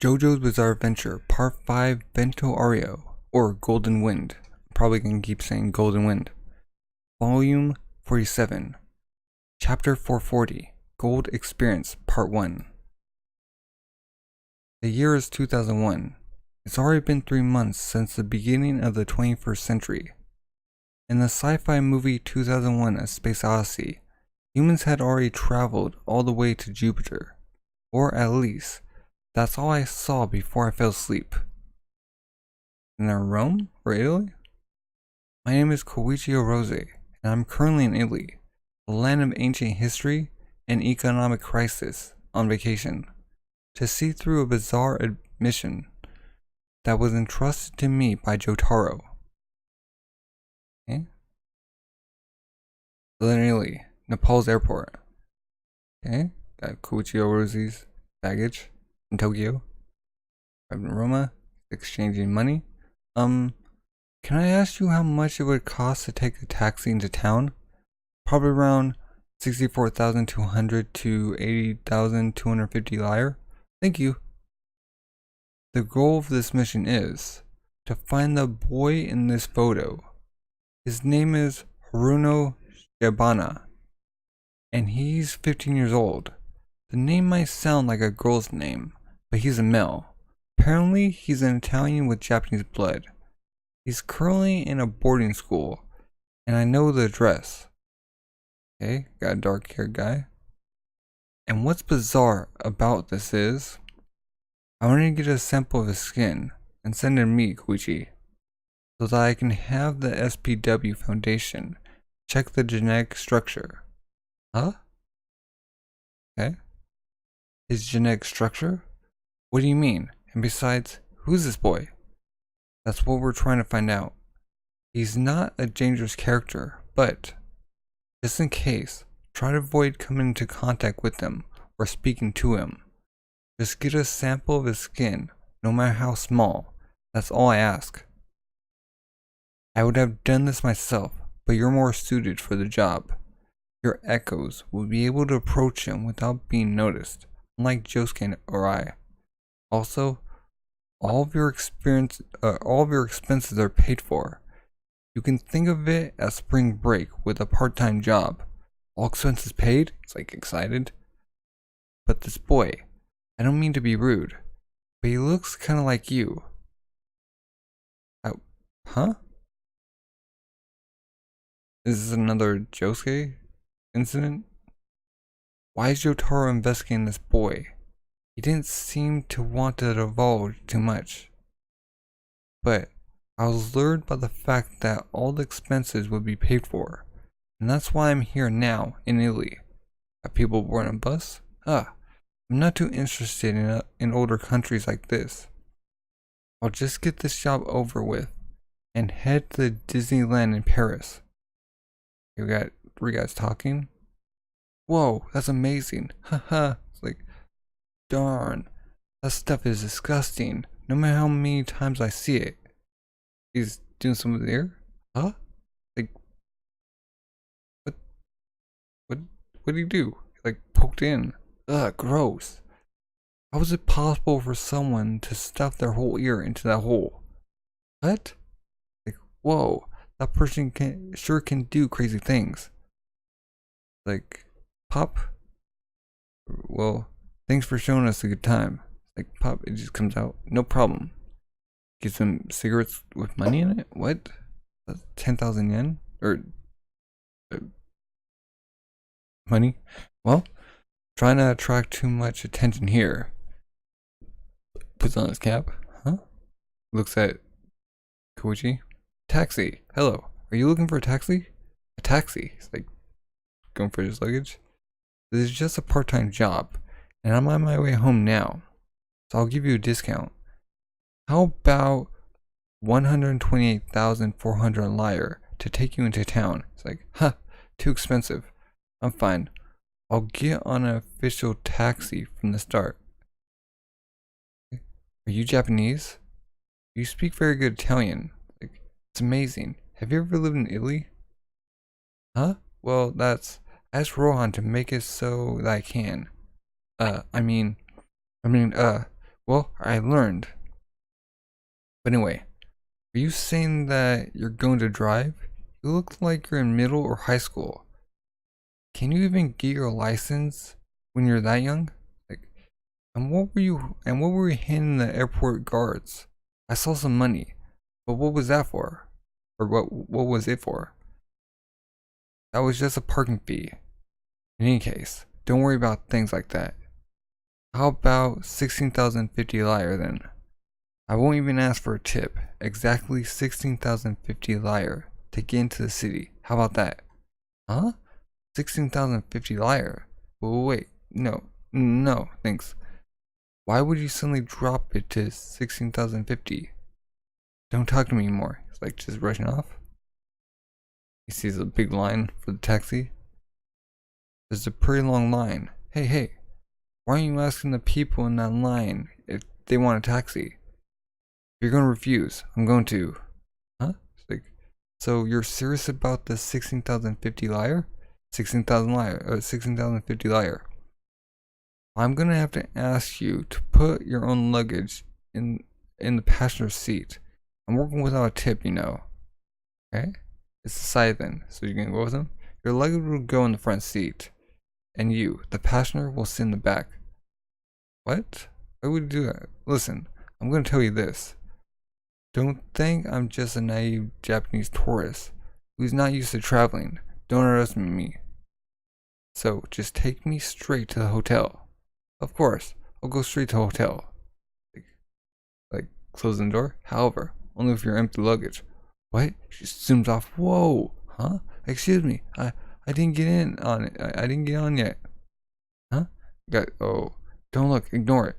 JoJo's Bizarre Adventure, Part 5, Vento Aureo, or Golden Wind. I'm probably gonna keep saying Golden Wind. Volume 47, Chapter 440, Gold Experience, Part 1. The year is 2001. It's already been 3 months since the beginning of the 21st century. In the sci-fi movie 2001: A Space Odyssey, humans had already traveled all the way to Jupiter. Or at least, that's all I saw before I fell asleep. In Rome or Italy? My name is Koichi Rose, and I'm currently in Italy, the land of ancient history and economic crisis, on vacation, to see through a bizarre mission that was entrusted to me by Jotaro. Okay. Southern Italy, Nepal's airport. Okay, got Koichi Rose's baggage in Tokyo. I'm in Roma, exchanging money. Can I ask you how much it would cost to take a taxi into town? Probably around 64,200 to 80,250 lyre. Thank you. The goal of this mission is to find the boy in this photo. His name is Haruno Shibana, and he's 15 years old. The name might sound like a girl's name, but he's a male. Apparently, he's an Italian with Japanese blood. He's currently in a boarding school, and I know the address. Okay, got a dark-haired guy. And what's bizarre about this is, I want to get a sample of his skin and send it to me, Koichi, so that I can have the SPW Foundation check the genetic structure. Huh? Okay. His genetic structure? What do you mean? And besides, who's this boy? That's what we're trying to find out. He's not a dangerous character, but just in case, try to avoid coming into contact with him or speaking to him. Just get a sample of his skin, no matter how small. That's all I ask. I would have done this myself, but you're more suited for the job. Your echoes will be able to approach him without being noticed, unlike Josuke or I. Also, all of your expenses are paid for. You can think of it as spring break with a part-time job. All expenses paid? It's like excited. But this boy, I don't mean to be rude, but he looks kind of like you. Huh? Is this another Josuke incident? Why is Jotaro investigating this boy? He didn't seem to want to divulge too much. But I was lured by the fact that all the expenses would be paid for. And that's why I'm here now in Italy. Have people board a bus? I'm not too interested in older countries like this. I'll just get this job over with and head to Disneyland in Paris. You got 3 guys talking? Whoa, that's amazing. Haha. It's like, darn, that stuff is disgusting, no matter how many times I see it. He's doing something there? Huh? Like, what did he do? Like, poked in. Ugh, gross. How is it possible for someone to stuff their whole ear into that hole? What? Like, whoa, that person sure can do crazy things. Like, Pop? Well, thanks for showing us a good time. Like, Pop, it just comes out. No problem. Get some cigarettes with money in it? What? That's 10,000 yen? Or money? Well, trying to attract too much attention here. Puts on his cap. Huh? Looks at Koichi. Taxi. Hello. Are you looking for a taxi? A taxi. He's like going for his luggage. This is just a part-time job, and I'm on my way home now, so I'll give you a discount. How about 128,400 lyre to take you into town? It's like, too expensive. I'm fine. I'll get on an official taxi from the start. Are you Japanese? You speak very good Italian. Like, it's amazing. Have you ever lived in Italy? Huh? Well, I asked Rohan to make it so that I can. Well, I learned. But anyway, are you saying that you're going to drive? You look like you're in middle or high school. Can you even get your license when you're that young? Like, and what were you handing the airport guards? I saw some money, but what was that for? Or what was it for? That was just a parking fee. In any case, don't worry about things like that. How about 16,050 lyre then? I won't even ask for a tip. Exactly 16,050 lyre to get into the city. How about that? Huh? 16,050 lyre? Wait, no, thanks. Why would you suddenly drop it to 16,050? Don't talk to me anymore. He's like just rushing off. He sees a big line for the taxi. There's a pretty long line. Hey, why aren't you asking the people in that line if they want a taxi? If you're gonna refuse, I'm going to. Huh? It's like, so you're serious about the 16,050 lyre? 16,050 lyre. I'm gonna have to ask you to put your own luggage in the passenger seat. I'm working without a tip, you know. Okay? It's the side then, so you're gonna go with him? Your luggage will go in the front seat. And you, the passenger, will sit in the back. What? Why would you do that? Listen, I'm gonna tell you this. Don't think I'm just a naive Japanese tourist who's not used to traveling. Don't underestimate me. So, just take me straight to the hotel. Of course, I'll go straight to the hotel. Like closing the door? However, only with your empty luggage. What? She zooms off. Whoa! Huh? Excuse me. I didn't get in on it. I didn't get on yet. Huh? Oh, don't look. Ignore it.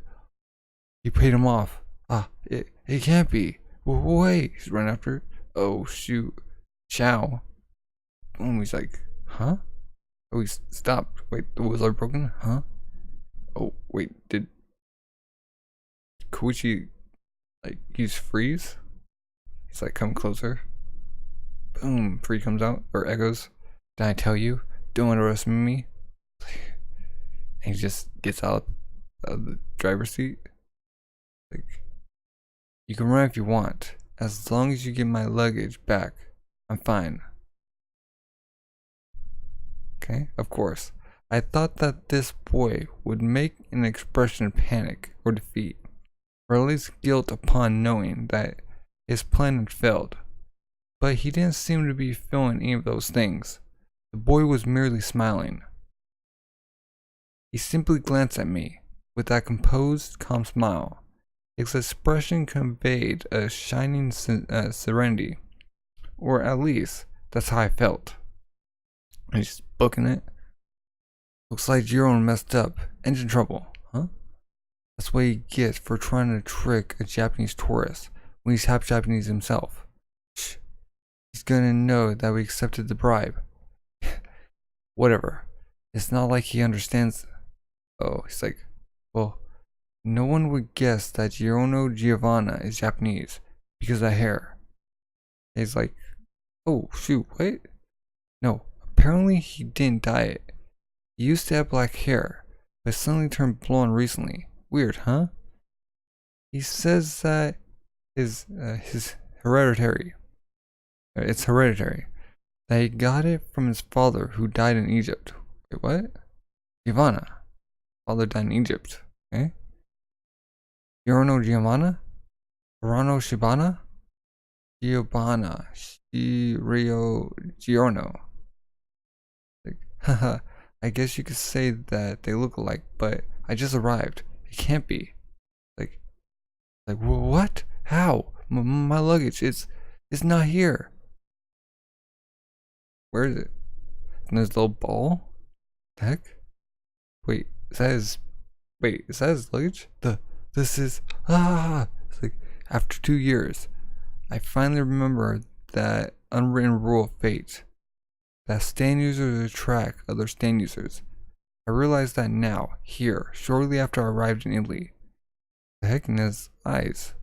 You paid him off. It can't be. Wait. He's running after her. Oh, shoot. Ciao. Boom. He's like, huh? Oh, he stopped. Wait, the wheels are broken? Huh? Oh, wait. Did Koichi, like, use freeze? He's like, come closer. Boom. Free comes out. Or echoes. Did I tell you? Don't underestimate me. And he just gets out of the driver's seat. Like, you can run if you want. As long as you get my luggage back, I'm fine. Okay, of course. I thought that this boy would make an expression of panic or defeat, or at least guilt upon knowing that his plan had failed. But he didn't seem to be feeling any of those things. The boy was merely smiling. He simply glanced at me with that composed, calm smile. His expression conveyed a shining serenity, or at least that's how I felt. He's booking it. Looks like Jiro messed up. Engine trouble, huh? That's what he gets for trying to trick a Japanese tourist when he's half Japanese himself. Shh. He's gonna know that we accepted the bribe. Whatever. It's not like he understands. Oh, he's like, well, no one would guess that Giovanna is Japanese because of that hair. He's like, oh, shoot, what? No, apparently he didn't dye it. He used to have black hair, but suddenly turned blonde recently. Weird, huh? He says that his hereditary. It's hereditary. That he got it from his father who died in Egypt. Wait, what? Giovanna. Father died in Egypt. Okay? Giorno Giovanna? Verano Shibana? Giovanna. Rio Giorno. Like, haha, I guess you could say that they look alike, but I just arrived. It can't be. Like what? How? My luggage, it's not here. Where is it? And there's a little ball? The heck? Wait, is that his luggage? This is, it's like, after 2 years, I finally remember that unwritten rule of fate. That stand users attract other stand users. I realize that now, here, shortly after I arrived in Italy. The heck in his eyes?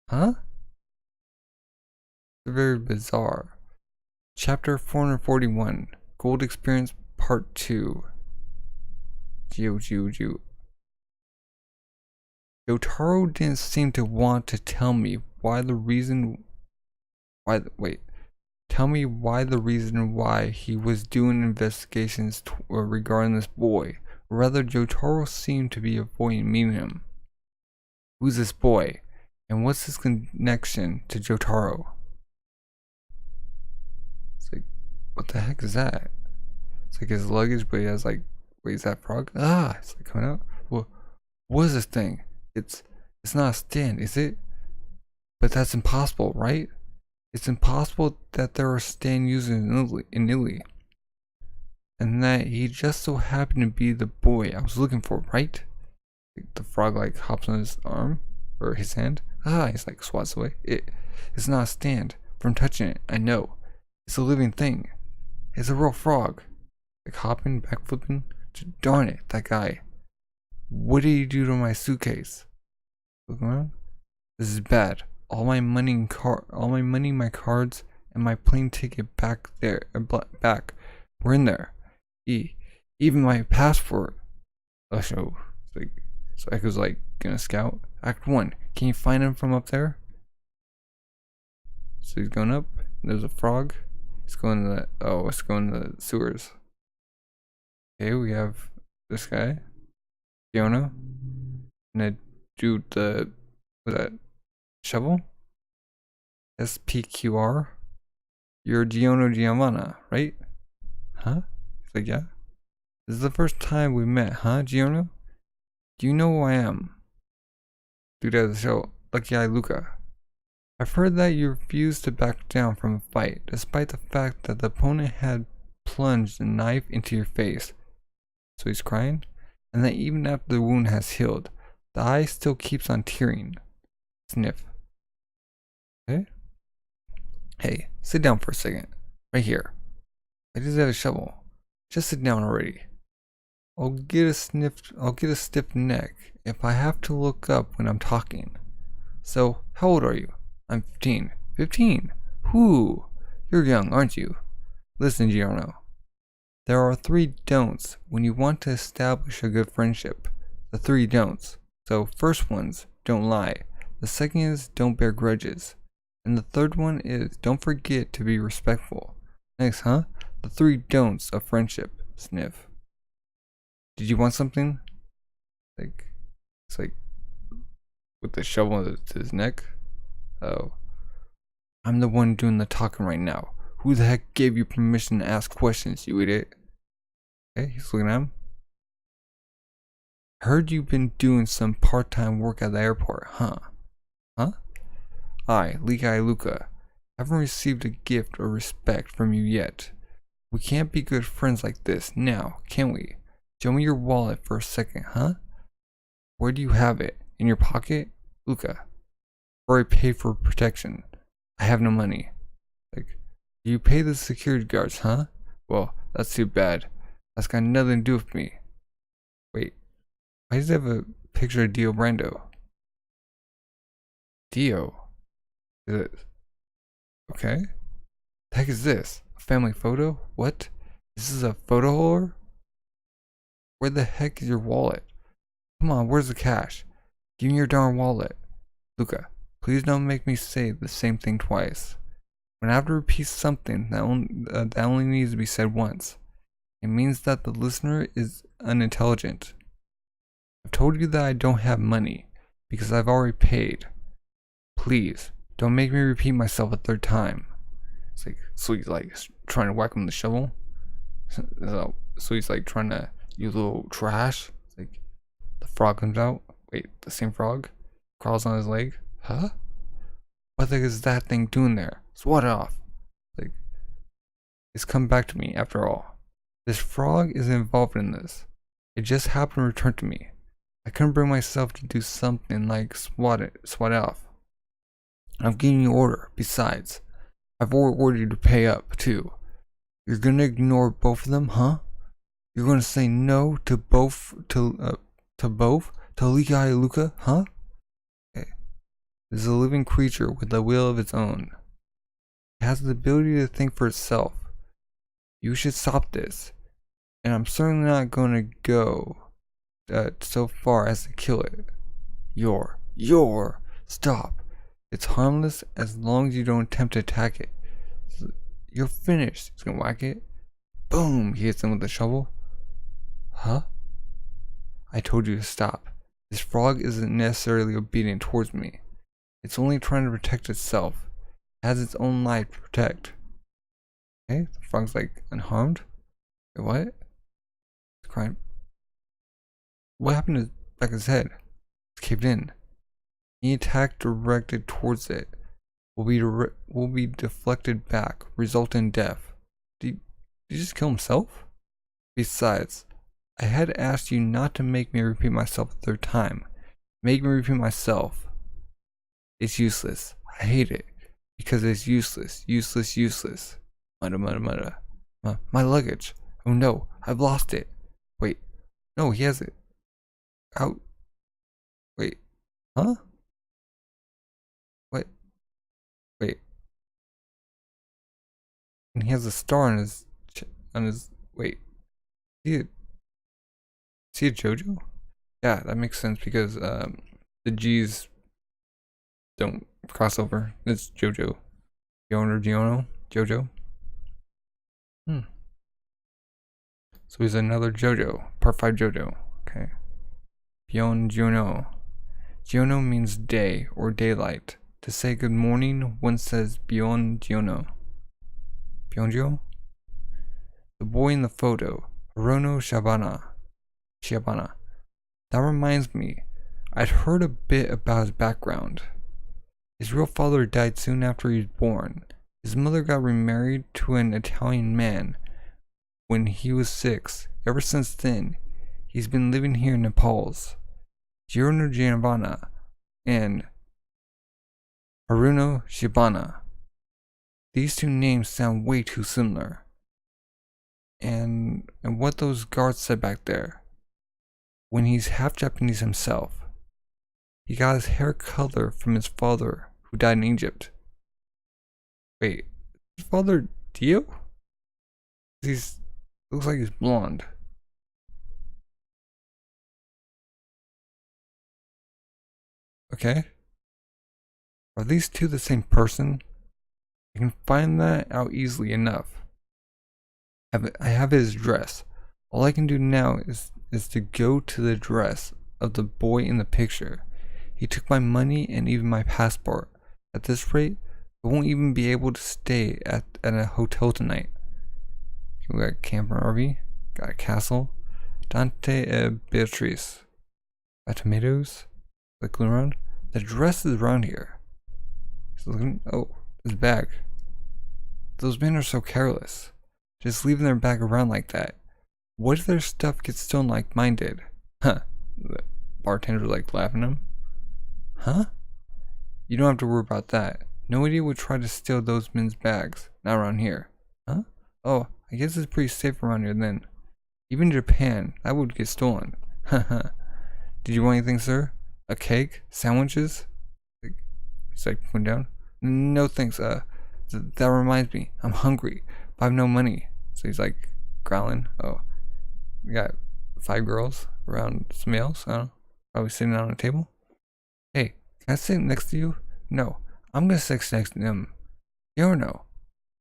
Huh? It's very bizarre. Chapter 441, Gold Experience Part 2. Geo. Jotaro didn't seem to want to tell me why the reason why he was doing investigations regarding this boy. Rather, Jotaro seemed to be avoiding meeting him. Who's this boy? And what's his connection to Jotaro? It's like, what the heck is that? It's like his luggage, but he has like, wait, is that frog? Ah, it's like coming out. Well, what is this thing? It's not a stand, is it? But that's impossible, right? It's impossible that there are stand users in Italy. And that he just so happened to be the boy I was looking for, right? Like the frog like hops on his arm or his hand. Ah, he's like swats away. It's not a stand from touching it. I know. It's a living thing. It's a real frog. Like hopping, backflipping. Darn it, that guy. What did he do to my suitcase? Look around. This is bad. All my money, my cards, and my plane ticket back were in there. Even my passport. Oh, so Echo's like gonna scout. Act 1. Can you find him from up there? So he's going up. There's a frog. It's going to the sewers. Okay, we have this guy, Fiona, and a dude. What's that? Shovel? SPQR? You're Giono Giovanna, right? Huh? He's like, yeah. This is the first time we met, huh, Giono? Do you know who I am? Dude at the show, Lucky Eye Luca. I've heard that you refused to back down from a fight, despite the fact that the opponent had plunged a knife into your face. So he's crying? And that even after the wound has healed, the eye still keeps on tearing. Sniff. Okay? Hey, sit down for a second. Right here. I just have a shovel. Just sit down already. I'll get a stiff neck if I have to look up when I'm talking. So, how old are you? I'm 15. 15? Whoo! You're young, aren't you? Listen, Giorno. There are 3 don'ts when you want to establish a good friendship. The 3 don'ts. So, first one's don't lie. The second is don't bear grudges. And the third one is don't forget to be respectful. Next, huh? The 3 don'ts of friendship. Sniff. Did you want something? It's like with the shovel to his neck. Oh. I'm the one doing the talking right now. Who the heck gave you permission to ask questions, you idiot? Okay, he's looking at him. Heard you've been doing some part-time work at the airport, huh? Huh? I, Ligai Luca, haven't received a gift or respect from you yet. We can't be good friends like this now, can we? Show me your wallet for a second, huh? Where do you have it? In your pocket? Luca. Or I paid for protection. I have no money. Like, you pay the security guards, huh? Well, that's too bad. That's got nothing to do with me. Wait, why does he have a picture of Dio Brando? Dio? Is it? Okay. The heck is this? A family photo? What? This is a photo holder? Where the heck is your wallet? Come on, where's the cash? Give me your darn wallet. Luca, please don't make me say the same thing twice. When I have to repeat something that only needs to be said once, it means that the listener is unintelligent. I've told you that I don't have money because I've already paid. Please, don't make me repeat myself a 3rd time. It's like, so he's like trying to whack him with the shovel. So he's like trying to, you little trash. It's like the frog comes out. Wait, the same frog crawls on his leg. Huh? What the heck is that thing doing there? Swat it off. Like, it's come back to me after all. This frog is involved in this. It just happened to return to me. I couldn't bring myself to do something like swat it off. I'm giving you an order. Besides, I've ordered you to pay up too. You're gonna ignore both of them, huh? You're gonna say no to both to Ligai Luca, huh? Okay. This is a living creature with a will of its own. It has the ability to think for itself. You should stop this. And I'm certainly not gonna go so far as to kill it. Stop. It's harmless as long as you don't attempt to attack it. You're finished. He's gonna whack it. Boom! He hits him with a shovel. Huh? I told you to stop. This frog isn't necessarily obedient towards me. It's only trying to protect itself. It has its own life to protect. Okay, the frog's like unharmed. Wait, what? It's crying. What happened to the back of his head? It's caved in. Any attack directed towards it will be deflected back, result in death. Did he just kill himself? Besides, I had asked you not to make me repeat myself a third time. Make me repeat myself. It's useless. I hate it. Because it's useless. Useless. Mudda. My luggage. Oh no, I've lost it. Wait. No, he has it. Out. Wait. Huh? What? Wait. And he has a star on his wait. Is he a JoJo? Yeah, that makes sense because the G's don't cross over. It's JoJo. JoJo. So he's another JoJo. Part 5 JoJo. Okay. Giono. Giono means day or daylight. To say good morning, one says Giono. Bionjo? The boy in the photo. Hirono Shiabana. That reminds me. I'd heard a bit about his background. His real father died soon after he was born. His mother got remarried to an Italian man when he was 6. Ever since then, he's been living here in Nepal's. Giorno Giovanna and Haruno Shibana. These two names sound way too similar. And what those guards said back there. When he's half Japanese himself. He got his hair color from his father, who died in Egypt. Wait, his father Dio? Looks like he's blonde. Okay. Are these two the same person? I can find that out easily enough. I have his dress. All I can do now is to go to the dress of the boy in the picture. He took my money and even my passport. At this rate, I won't even be able to stay at a hotel tonight. We got a camper RV, got a castle, Dante e Beatrice. Got tomatoes, looking around. The dress is around here. He's looking. Oh, his bag. Those men are so careless. Just leaving their bag around like that. What if their stuff gets stolen like mine did? Huh. The bartender like laughing at him. Huh? You don't have to worry about that. Nobody would try to steal those men's bags. Not around here. Huh? Oh, I guess it's pretty safe around here then. Even in Japan, that would get stolen. Haha. Did you want anything, sir? A cake? Sandwiches? He's like putting down. No thanks. That reminds me. I'm hungry, but I have no money. So he's like growling. Oh, we got 5 girls around some else. I don't know. Probably sitting on a table. Hey, can I sit next to you? No, I'm gonna sit next to them. You don't know.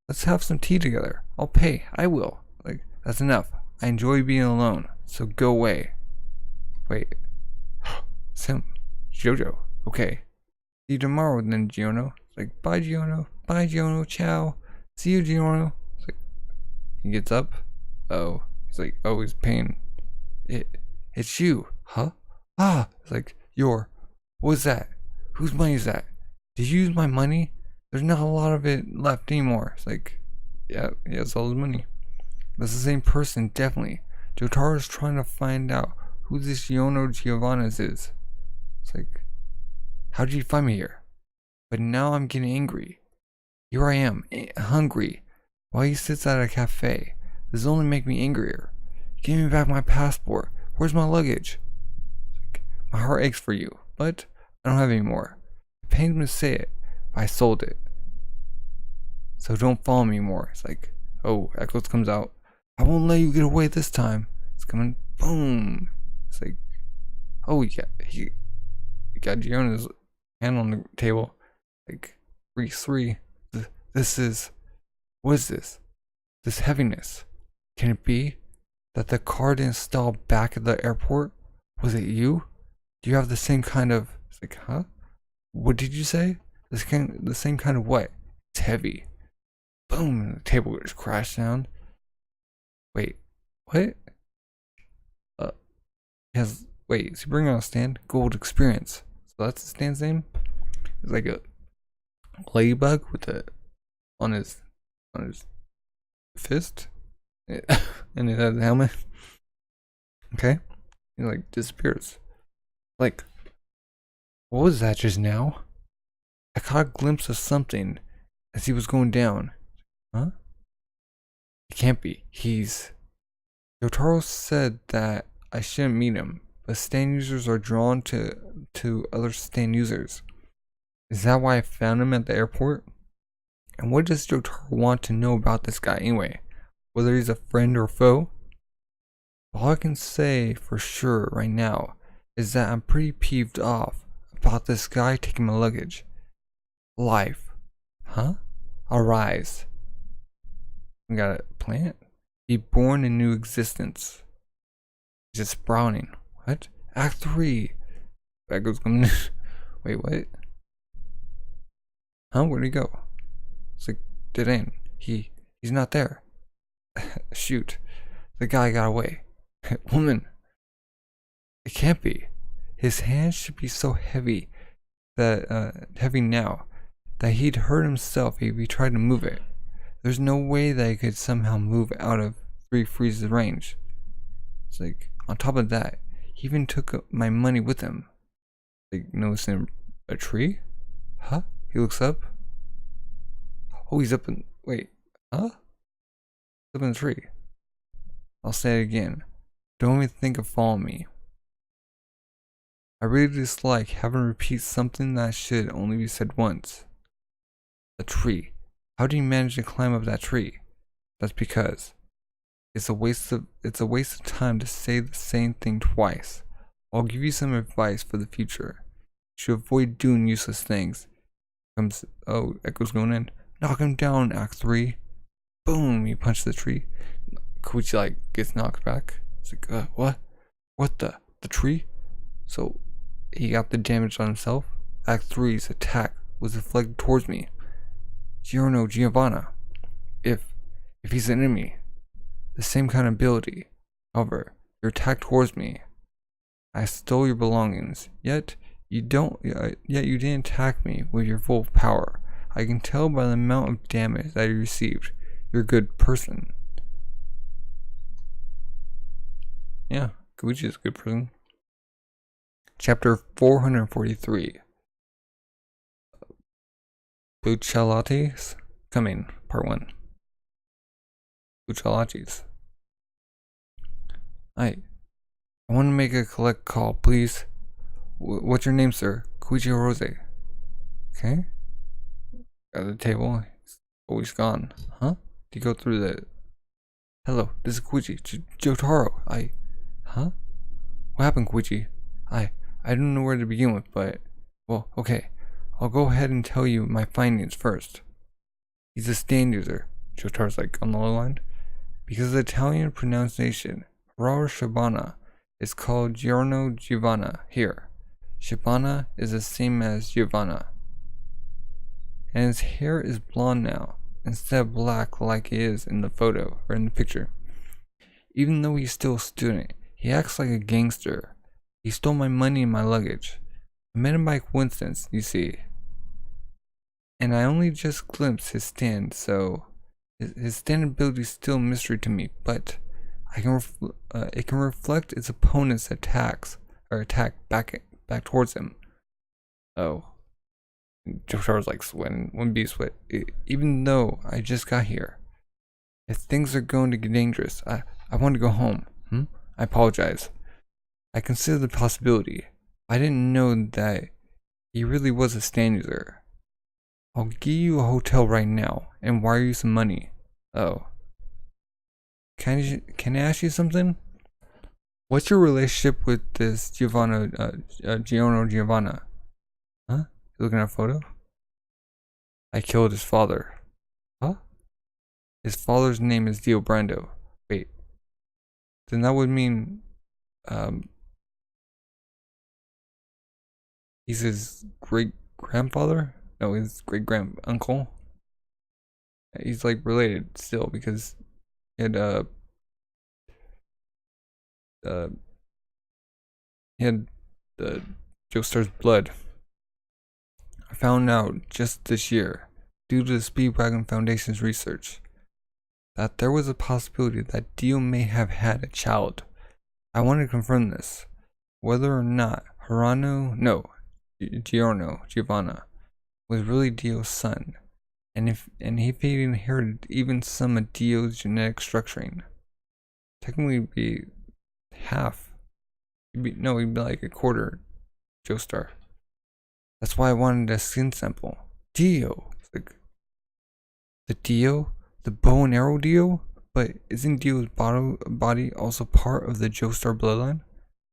Let's have some tea together. I'll pay. I will. Like, that's enough. I enjoy being alone. So go away. Wait. It's him. JoJo. Okay. See you tomorrow then, Giorno. It's like, bye, Giorno. Bye, Giorno. Ciao. See you, Giorno. It's like, he gets up. Oh. He's like, oh, he's paying. It's you. Huh? Ah. It's like, what was that? Whose money is that? Did you use my money? There's not a lot of it left anymore. It's like, yeah, he has all his money. That's the same person, definitely. Jotaro's trying to find out who this Yono Giovanna's is. It's like, how did you find me here? But now I'm getting angry. Here I am, hungry, while he sits at a cafe. This will only make me angrier. Give me back my passport. Where's my luggage? Like, my heart aches for you, but I don't have any more. It pains me to say it, but I sold it. So don't follow me more. It's like, oh, Echoes comes out. I won't let you get away this time. It's coming. Boom. It's like, oh yeah, he He got Giono's hand on the table. Like, Grease 3. This is. What is this? This heaviness. Can it be that the car didn't stall back at the airport? Was it you? Do you have the same kind of. It's like, huh? What did you say? The same kind of what? It's heavy. Boom! The table just crashed down. Wait, what? Wait, is he bringing on a stand? Gold Experience. So that's the stand's name? It's like a ladybug with on his fist. And it has a helmet. Okay. He like disappears. Like, what was that just now? I caught a glimpse of something as he was going down. Huh? It can't be. Yotaro said that I shouldn't meet him, but stand users are drawn to other stand users. Is that why I found him at the airport? And what does Yotaro want to know about this guy anyway? Whether he's a friend or foe? All I can say for sure right now is that I'm pretty peeved off about this guy taking my luggage. Life. Huh? Arise. We got a plant? Be born in new existence. Just sprouting. What? Act 3. That goes coming in. Wait, what? Huh? Where'd he go? It's like, dead end. He's not there. Shoot. The guy got away. Woman. It can't be. His hands should be so heavy heavy now that he'd hurt himself if he tried to move it. There's no way that he could somehow move out of 3 Freeze's range. It's like, on top of that, he even took my money with him. Like, noticing a tree? Huh? He looks up. Oh, he's up in. Wait. Huh? He's up in the tree. I'll say it again. Don't even think of following me. I really dislike having to repeat something that should only be said once. A tree. How do you manage to climb up that tree? That's because it's a waste of time to say the same thing twice. I'll give you some advice for the future. You should avoid doing useless things. Echo's going in. Knock him down, Act 3. Boom, he punched the tree. Koichi like gets knocked back. It's like, what? What the tree? So he got the damage on himself. Act 3's attack was deflected towards me. Giovanna. If he's an enemy, the same kind of ability. However, your attack towards me. I stole your belongings, yet you didn't attack me with your full power. I can tell by the amount of damage that you received. You're a good person. Yeah, Koichi is a good person. Chapter 443. Bucciarati's coming, part 1. Bucciarati's. I want to make a collect call, please. What's your name, sir? Koichi Rose. Okay. Got the table. Oh, he's gone. Huh? Did you go through the... Hello, this is Koichi. Jotaro. Huh? What happened, Koichi? I don't know where to begin with, but... Well, okay. I'll go ahead and tell you my findings first. He's a stand user. Jotaro's like on the low line. Because of the Italian pronunciation, Aurora Shabana is called Giorno Giovanna here. Shabana is the same as Giovanna. And his hair is blonde now, instead of black like it is in the photo, or in the picture. Even though he's still a student, he acts like a gangster. He stole my money and my luggage. I met him by coincidence, you see. And I only just glimpsed his stand, so his stand ability is still a mystery to me, but it can reflect its opponent's attack back towards him. Oh. Jotaro's like sweating, wouldn't be sweat. Even though I just got here. If things are going to get dangerous, I want to go home. I apologize. I consider the possibility. I didn't know that he really was a stand user. I'll give you a hotel right now and wire you some money. Oh. Can I ask you something? What's your relationship with this Giorno Giovanna? Huh? You looking at a photo? I killed his father. Huh? His father's name is Dio Brando. Wait. Then that would mean, he's his great grandfather? No, his great grand uncle. He's like related still because he had he had the Joestar's blood. I found out just this year, due to the Speedwagon Foundation's research, that there was a possibility that Dio may have had a child. I want to confirm this, whether or not Giovanna was really Dio's son, and if he inherited even some of Dio's genetic structuring. Technically, it'd be half. He'd be like a quarter Joestar. That's why I wanted a skin sample. Dio, like the Dio, the bow and arrow Dio. But isn't Dio's body also part of the Joestar bloodline?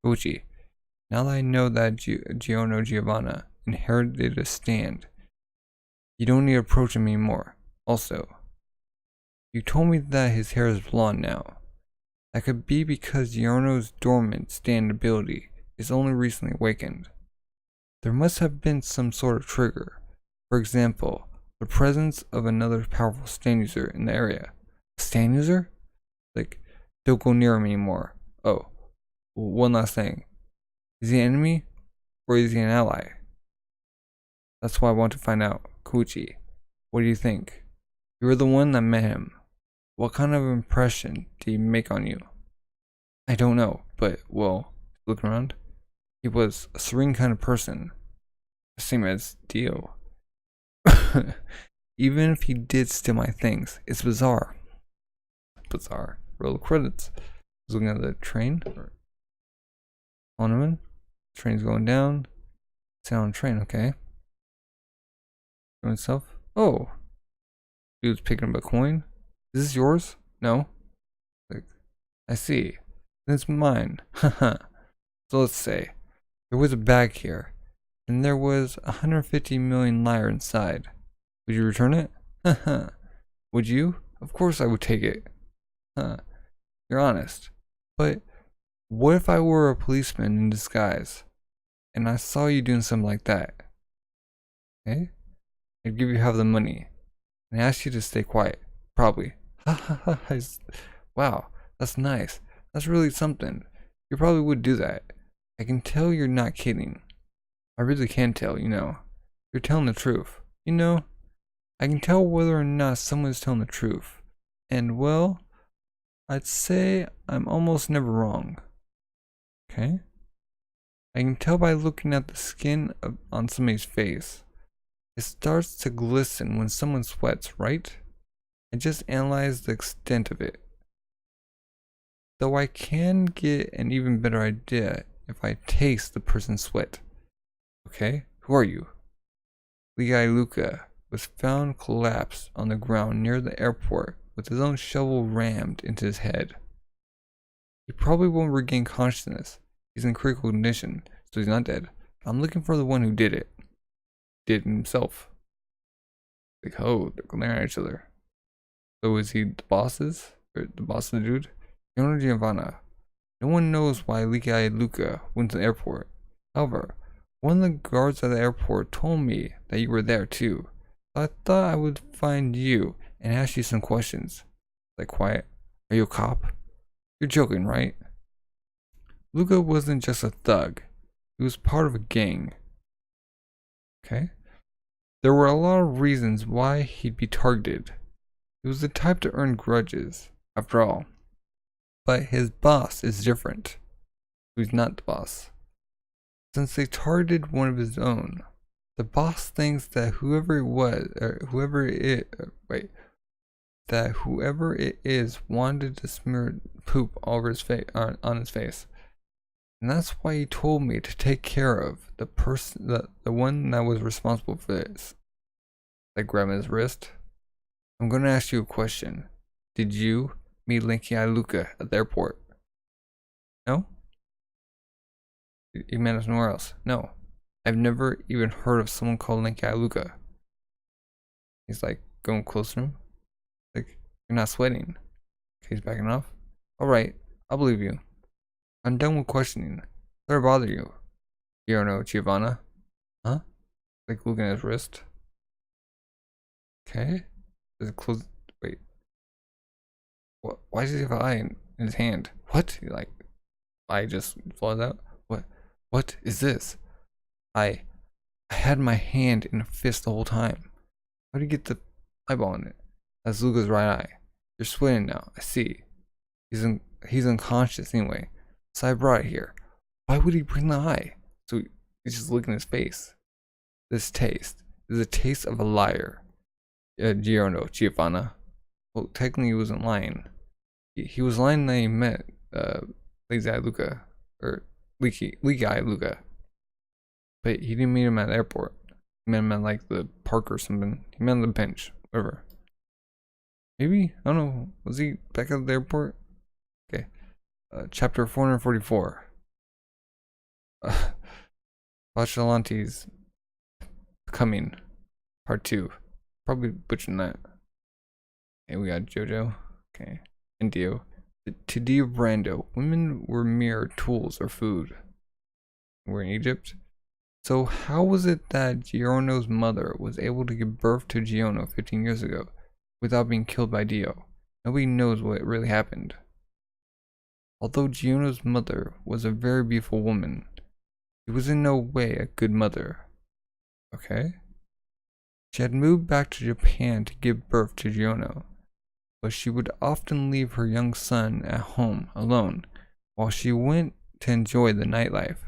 Uchi, now that I know that Giovanna inherited a stand, you don't need to approach him anymore. Also, you told me that his hair is blonde now. That could be because Giorno's dormant stand ability is only recently awakened. There must have been some sort of trigger. For example, the presence of another powerful stand user in the area. Stand user? Like, don't go near him anymore. Oh, one last thing. Is he an enemy or is he an ally? That's why I want to find out. Kuchi, what do you think? You were the one that met him. What kind of impression did he make on you? I don't know, but, well, look around. He was a serene kind of person. The same as Dio. Even if he did steal my things, it's bizarre. Bizarre. Roll credits. I was looking at the train. On him. Train's going down. Sit on the train, okay. Doing itself. Oh. Dude's picking up a coin. Is this yours? No. Like, I see. Then it's mine. Haha. So let's say there was a bag here, and there was 150 million lyre inside. Would you return it? Haha. Would you? Of course I would take it. Huh. You're honest. But what if I were a policeman in disguise, and I saw you doing something like that? Okay? I'd give you half the money, and ask you to stay quiet. Probably. Wow, that's nice. That's really something. You probably would do that. I can tell you're not kidding. I really can tell, you know. You're telling the truth. You know, I can tell whether or not someone is telling the truth. And, well, I'd say I'm almost never wrong. Okay? I can tell by looking at the skin on somebody's face. It starts to glisten when someone sweats, right? I just analyze the extent of it. Though I can get an even better idea if I taste the person's sweat. Okay, who are you? Ligai Luca was found collapsed on the ground near the airport with his own shovel rammed into his head. He probably won't regain consciousness. He's in critical condition, so he's not dead. I'm looking for the one who did it. Did it himself. Like, oh, they're glaring at each other. So is he the boss's? Or the boss of the dude? Giovanna. No one knows why Ligai Luca went to the airport. However, one of the guards at the airport told me that you were there too. So I thought I would find you and ask you some questions. Like, quiet. Are you a cop? You're joking, right? Luca wasn't just a thug. He was part of a gang. Okay? There were a lot of reasons why he'd be targeted. He was the type to earn grudges, after all. But his boss is different. He's not the boss. Since they targeted one of his own, the boss thinks that whoever it is wanted to smear poop all over his face, on his face. And that's why he told me to take care of the person, the one that was responsible for this. I grabbed his wrist. I'm gonna ask you a question. Did you meet Ligai Luca at the airport? No? You met us nowhere else? No. I've never even heard of someone called Luca. He's like going close to him. Like, you're not sweating. Okay, he's backing off. Alright, I'll believe you. I'm done with questioning. Sorry to bother you. You don't know Giovanna? Huh? Like looking at his wrist. Okay. Does it close? Wait. What? Why does he have an eye in his hand? What? He like, eye just falls out? What? What is this? I had my hand in a fist the whole time. How do you get the eyeball in it? That's Luca's right eye. You're sweating now. I see. He's unconscious anyway. So I brought it here. Why would he bring the eye? So he's just looking at his face. This taste is the taste of a liar. Giovanna. Well, technically he wasn't lying. He was lying that he met Lazy Eye Luca, or Leaky Eye Luca. But he didn't meet him at the airport. He met him at like the park or something. He met him on the bench, whatever. Maybe? I don't know. Was he back at the airport? Okay. Chapter 444. Bucciarati's Coming. Part 2. Probably butchering that. Okay, we got JoJo. Okay. Indio. To Dio Brando, women were mere tools or food. We're in Egypt. So how was it that Giorno's mother was able to give birth to Giorno 15 years ago without being killed by Dio? Nobody knows what really happened. Although Giorno's mother was a very beautiful woman, she was in no way a good mother. Okay? She had moved back to Japan to give birth to Giorno, but she would often leave her young son at home alone while she went to enjoy the nightlife.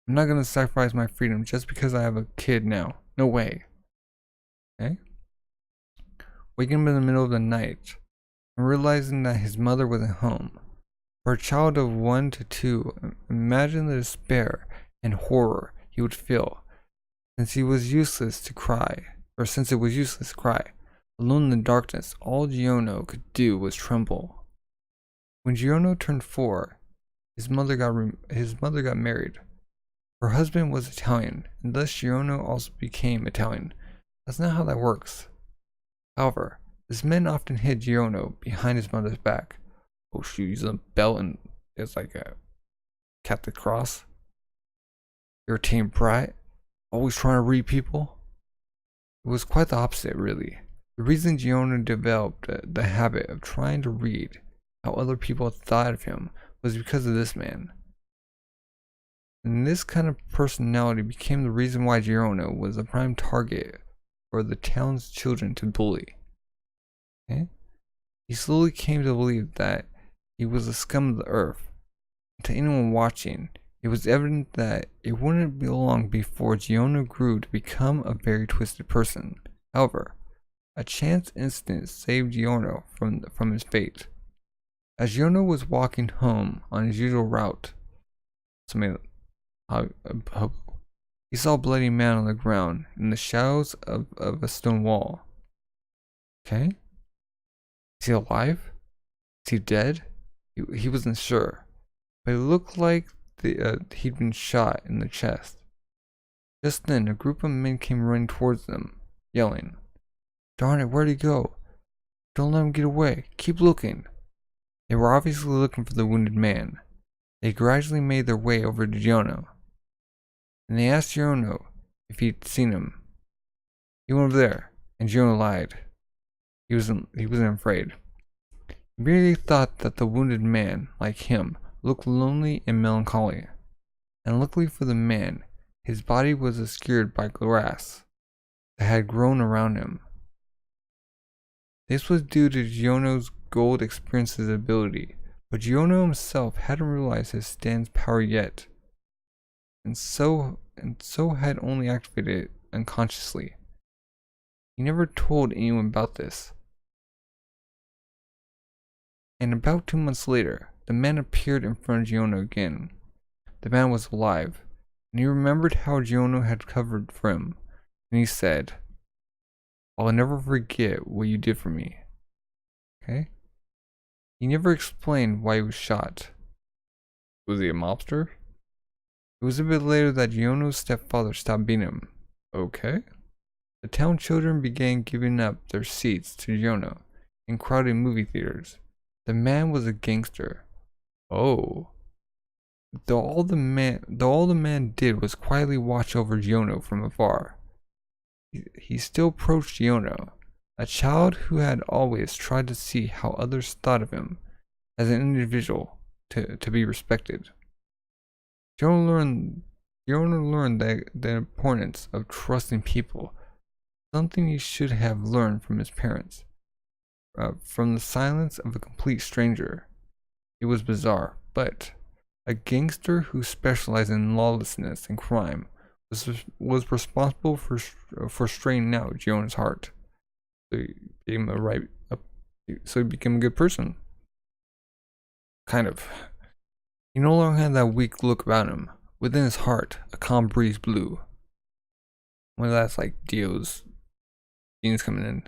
I'm not gonna sacrifice my freedom just because I have a kid now. No way. Okay? Waking up in the middle of the night and realizing that his mother wasn't home. For a child of 1 to 2, imagine the despair and horror he would feel since it was useless to cry. Alone in the darkness, all Giorno could do was tremble. When Giorno turned 4, his mother got married. Her husband was Italian, and thus Giorno also became Italian. That's not how that works. However, this man often hid Giorno behind his mother's back. Oh shoot, he's a belt and it's like a Catholic cross. Irritating brat, always trying to read people. It was quite the opposite, really. The reason Giorno developed the habit of trying to read how other people thought of him was because of this man. And this kind of personality became the reason why Giorno was a prime target for the town's children to bully. Okay? He slowly came to believe that he was the scum of the earth. To anyone watching, it was evident that it wouldn't be long before Giorno grew to become a very twisted person. However, a chance incident saved Giorno from his fate. As Giorno was walking home on his usual route, he saw a bloody man on the ground in the shadows of a stone wall. Okay? Is he alive? Is he dead? He wasn't sure, but it looked like he'd been shot in the chest. Just then, a group of men came running towards them, yelling, "Darn it, where'd he go? Don't let him get away. Keep looking." They were obviously looking for the wounded man. They gradually made their way over to Giorno, and they asked Giorno if he'd seen him. He went over there, and Giorno lied. He wasn't afraid. He merely thought that the wounded man, like him, looked lonely and melancholy. And luckily for the man, his body was obscured by grass that had grown around him. This was due to Giorno's gold experience's ability, but Giorno himself hadn't realized his stand's power yet, and so had only activated it unconsciously. He never told anyone about this. And about 2 months later, the man appeared in front of Giorno again. The man was alive, and he remembered how Giorno had covered for him, and he said, "I'll never forget what you did for me." Okay? He never explained why he was shot. Was he a mobster? It was a bit later that Yono's stepfather stopped beating him. Okay. The town children began giving up their seats to Yono in crowded movie theaters. The man was a gangster. Oh. Though all the man did was quietly watch over Yono from afar. He still approached Yono, a child who had always tried to see how others thought of him as an individual to be respected. Yono learned the importance of trusting people, something he should have learned from his parents. From the silence of a complete stranger. It was bizarre, but a gangster who specialized in lawlessness and crime was responsible for straightening out Yono's heart. So he became a good person. Kind of. He no longer had that weak look about him. Within his heart, a calm breeze blew. Well, that's like Dio's genes coming in.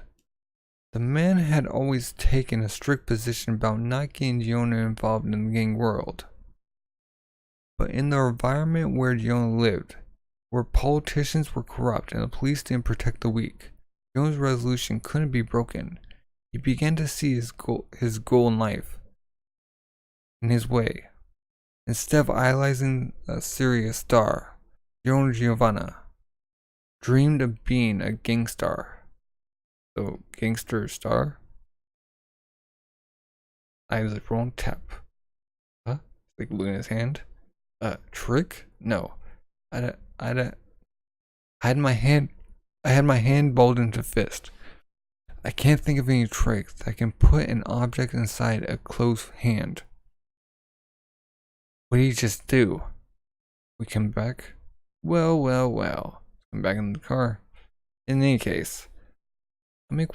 The man had always taken a strict position about not getting Yono involved in the gang world. But in the environment where Yono lived, where politicians were corrupt and the police didn't protect the weak, Yono's resolution couldn't be broken. He began to see his goal in life in his way. Instead of idolizing a serious star, Yono Giovanna dreamed of being a gangstar. So, gangster star? I was like, wrong tap. Huh? Like looking at his hand? Trick? No. I had my hand balled into fist. I can't think of any tricks that can put an object inside a closed hand. What did he just do? We come back? Well. Come back in the car. In any case, I'm in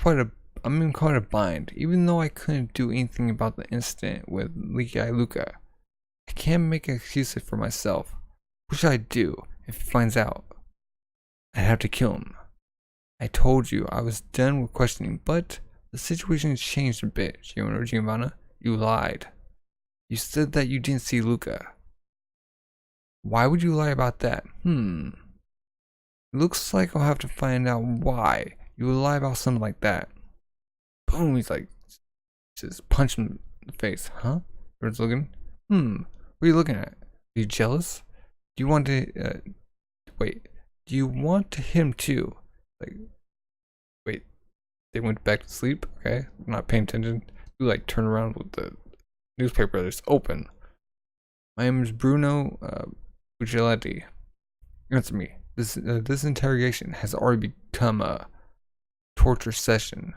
quite a bind. Even though I couldn't do anything about the incident with Leaky Eye Luca, I can't make excuses for myself. What should I do if he finds out? I'd have to kill him. I told you I was done with questioning, but the situation has changed a bit, Yono Giovanna. You lied. You said that you didn't see Luca. Why would you lie about that? It looks like I'll have to find out why you would lie about something like that. Boom, he's like, just punch him in the face. Huh? Everyone's looking. What are you looking at? Are you jealous? Do you want to, wait. Do you want to hit him too? Like, wait. They went back to sleep? Okay. I'm not paying attention. You like turn around with the newspaper that's open. My name is Bruno, Bucciarati. Answer me. This interrogation has already become a torture session.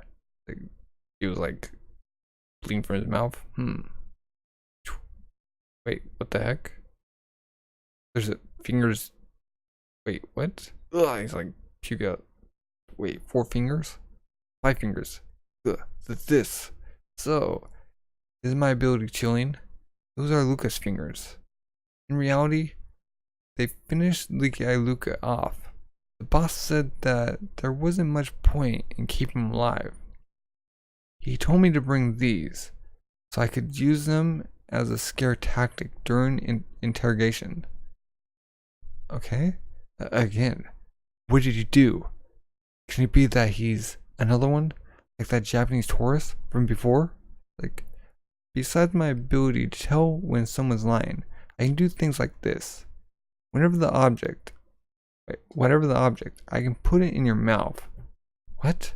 Like, he was like bleeding from his mouth. Wait, what the heck? There's fingers. Wait, what? Ugh, he's like puke out. Wait, 4 fingers? 5 fingers. Ugh, this. So, is my ability chilling? Those are Luca's fingers. In reality, they finished Leaky Eye Luca off. The boss said that there wasn't much point in keeping him alive. He told me to bring these, so I could use them as a scare tactic during interrogation. Okay? Again, what did you do? Can it be that he's another one? Like that Japanese tourist from before? Like, besides my ability to tell when someone's lying, I can do things like this. Whatever the object, I can put it in your mouth. What?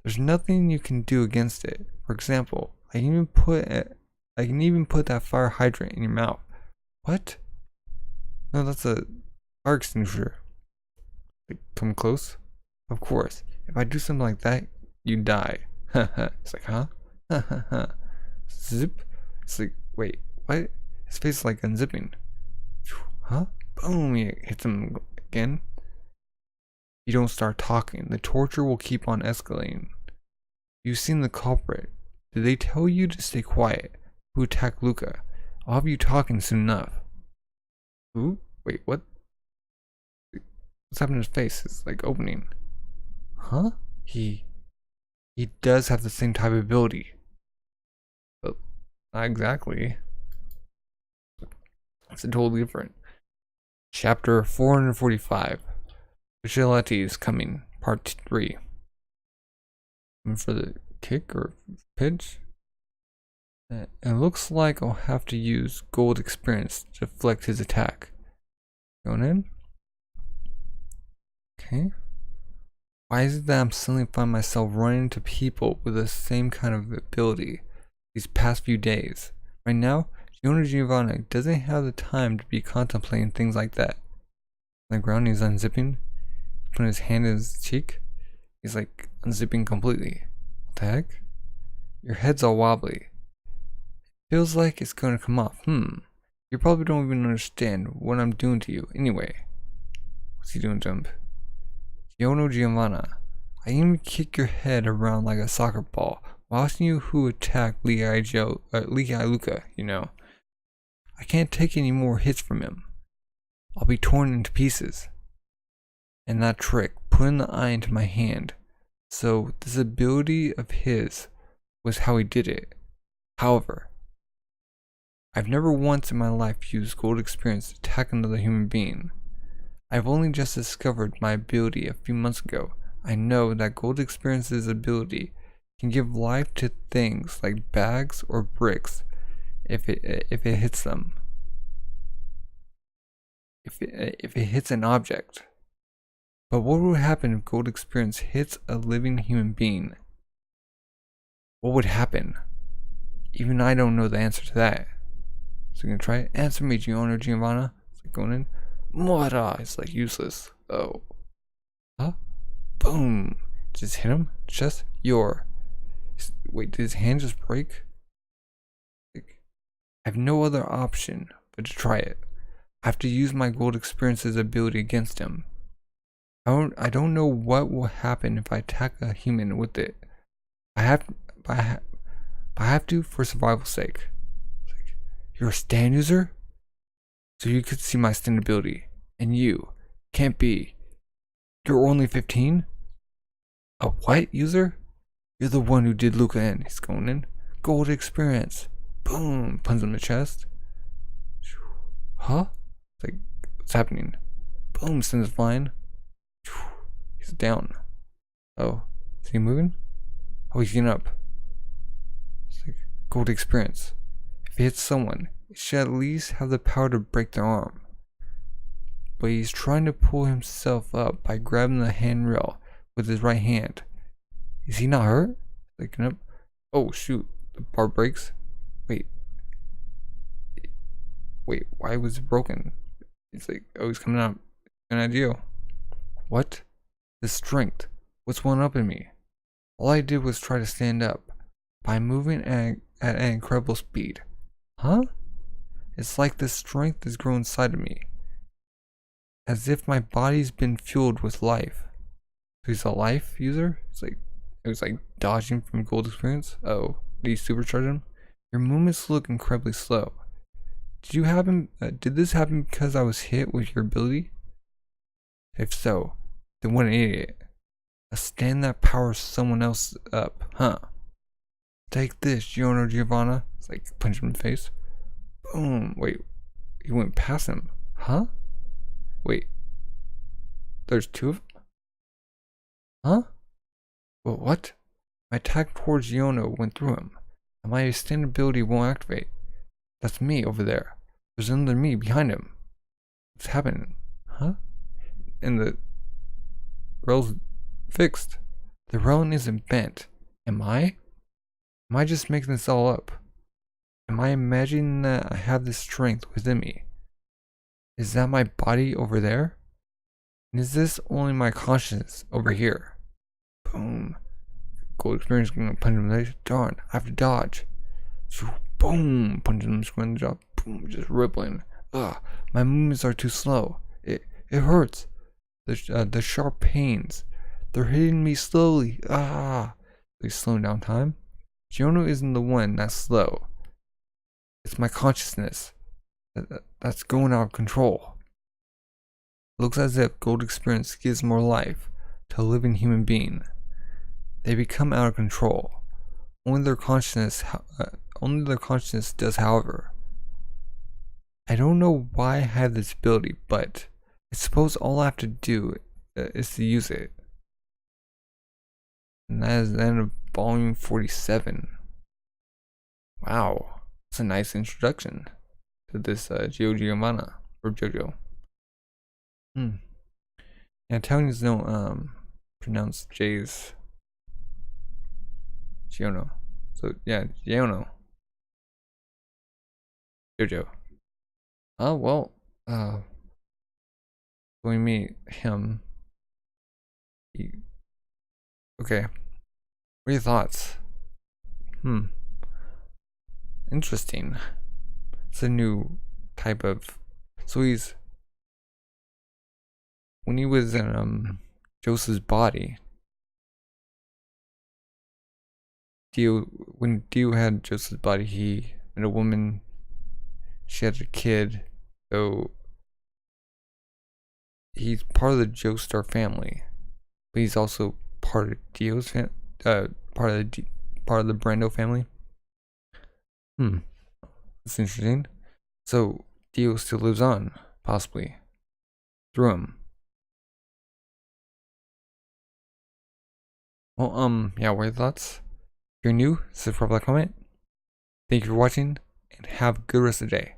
There's nothing you can do against it. For example, I can even put that fire hydrant in your mouth. What? No, that's a fire extinguisher. Like, come close? Of course. If I do something like that, you die. It's like, huh? Zip. It's like, wait, what? His face is like unzipping. Huh? Boom, he hits him again. You don't start talking. The torture will keep on escalating. You've seen the culprit. Did they tell you to stay quiet? Who attacked Luca? I'll have you talking soon enough. Who? Wait, what? What's happening to his face? It's like opening. Huh? He does have the same type of ability. But not exactly. It's totally different. Chapter 445. Bucciarati is coming. Part 3. For the kick or pitch? It looks like I'll have to use gold experience to deflect his attack. Going in. Okay. Why is it that I'm suddenly finding myself running into people with the same kind of ability these past few days? Right now, Giovanna doesn't have the time to be contemplating things like that. On the ground, he's unzipping, putting his hand in his cheek. He's like unzipping completely. What the heck? Your head's all wobbly. Feels like it's going to come off. You probably don't even understand what I'm doing to you. Anyway. What's he doing, Jump? Giovanna, I even kick your head around like a soccer ball, watching you who attacked Luca, you know. I can't take any more hits from him. I'll be torn into pieces. And that trick, putting the eye into my hand. So this ability of his was how he did it. However, I've never once in my life used gold experience to attack another human being. I've only just discovered my ability a few months ago. I know that gold experience's ability can give life to things like bags or bricks if it hits them. If it hits an object. But what would happen if gold experience hits a living human being? What would happen? Even I don't know the answer to that. So you're gonna try it? Answer me, Giovanna. It's like going in. Morioh. It's like useless. Oh. Huh? Boom. Just hit him. Just your. Wait, did his hand just break? Like, I have no other option but to try it. I have to use my gold experience's ability against him. I don't know what will happen if I attack a human with it. I have to for survival's sake. Like, you're a stand user? So you could see my stand ability. And you can't be. You're only 15? A what user? You're the one who did Luca in. He's going in. Gold experience. Boom. Punches him in the chest. Huh? It's like, what's happening? Boom. Sends it flying. He's down. Oh. Is he moving? Oh, he's getting up. It's like gold experience. If it hits someone, it should at least have the power to break their arm. But he's trying to pull himself up by grabbing the handrail with his right hand. Is he not hurt? Looking up. Oh shoot. The bar breaks. Wait, why was it broken? It's like, oh, he's coming out. An idea. What? The strength. What's one up in me? All I did was try to stand up by moving at an incredible speed. Huh? It's like the strength is growing inside of me. As if my body's been fueled with life. So he's a life user? It was like dodging from gold experience. Oh, did he supercharge him? Your movements look incredibly slow. Did this happen because I was hit with your ability? If so, then what an idiot. A stand that powers someone else up, huh? Take this, Giovanna. It's like punch him in the face. Boom. Wait, he went past him. Huh? Wait. There's two of them? Huh? Well, what? My attack towards Giovanna went through him. And my stand ability won't activate. That's me over there. There's another me behind him. What's happening? Huh? And the rail's fixed. The rail isn't bent. Am I? Am I just making this all up? Am I imagining that I have this strength within me? Is that my body over there? And is this only my consciousness over here? Boom. Gold experience gonna punch him in the face. Darn, I have to dodge. Boom. Punch him square in the jaw. Boom. Just rippling. Ugh. My movements are too slow. It hurts. The sharp pains. They're hitting me slowly. Ah. He's slowing down time. Giovanna isn't the one that's slow. It's my consciousness that's going out of control. It looks as if gold experience gives more life to a living human being. They become out of control. Only their consciousness does, however. I don't know why I have this ability, but I suppose all I have to do is to use it. And that is the end of volume 47. Wow, that's a nice introduction to this JoJo or JoJo. Yeah, Italians don't pronounce J's. Giono. So yeah, Giono. JoJo. Oh well, when we meet him, okay. What are your thoughts? Interesting. It's a new type of. So when he was in Joseph's body. When Dio had Joseph's body, he and a woman. She had a kid, so he's part of the Joestar family, but he's also part of Dio's part of the Brando family. That's interesting. So Dio still lives on, possibly through him. Well, yeah. What are your thoughts? If you're new, subscribe, like, comment. Thank you for watching, and have a good rest of the day.